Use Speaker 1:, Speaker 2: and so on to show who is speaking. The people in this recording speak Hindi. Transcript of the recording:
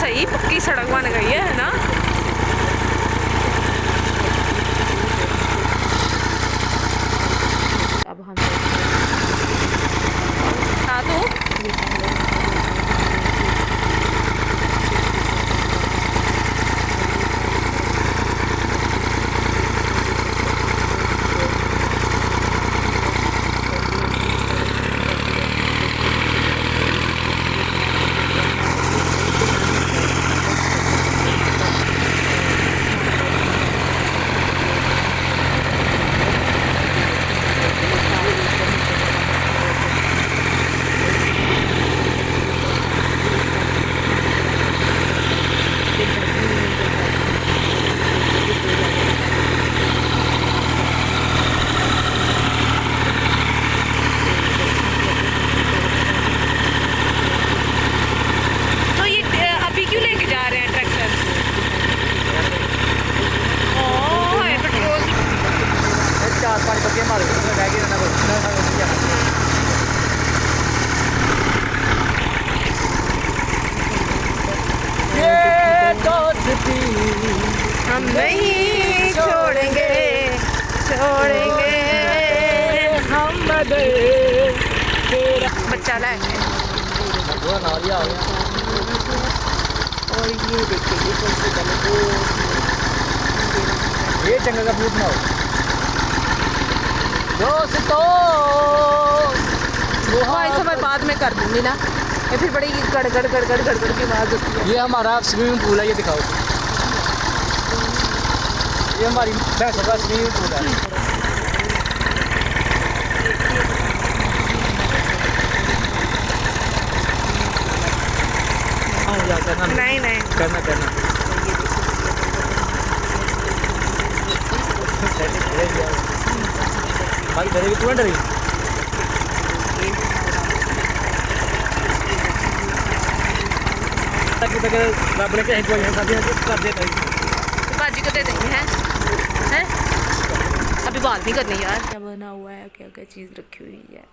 Speaker 1: सही पक्की सड़क बन गई है ना। अब हम तो हम नहीं छोड़ेंगे छोड़ेंगे हम बच्चा लाए। और ये देखिए सबसे पहले
Speaker 2: ये जंगल का व्यू बनाओ दोस्तों।
Speaker 1: हाँ इसे मैं बाद में कर दूंगी ना, ये फिर बड़ी गड़गड़ गड़गड़ गड़गड़ की आवाज़ होती है।
Speaker 2: ये हमारा स्विमिंग पूल है, ये दिखाओ। ये हमारी भैंसों का स्विमिंग पूल है।
Speaker 1: नहीं नहीं
Speaker 2: करना भाई डरेगी तू, डरेगी रब ने कहीं कर देता
Speaker 1: बाजी को दे देंगे हैं। अभी बात नहीं करनी यार। क्या बना हुआ है, क्या क्या चीज़ रखी हुई है।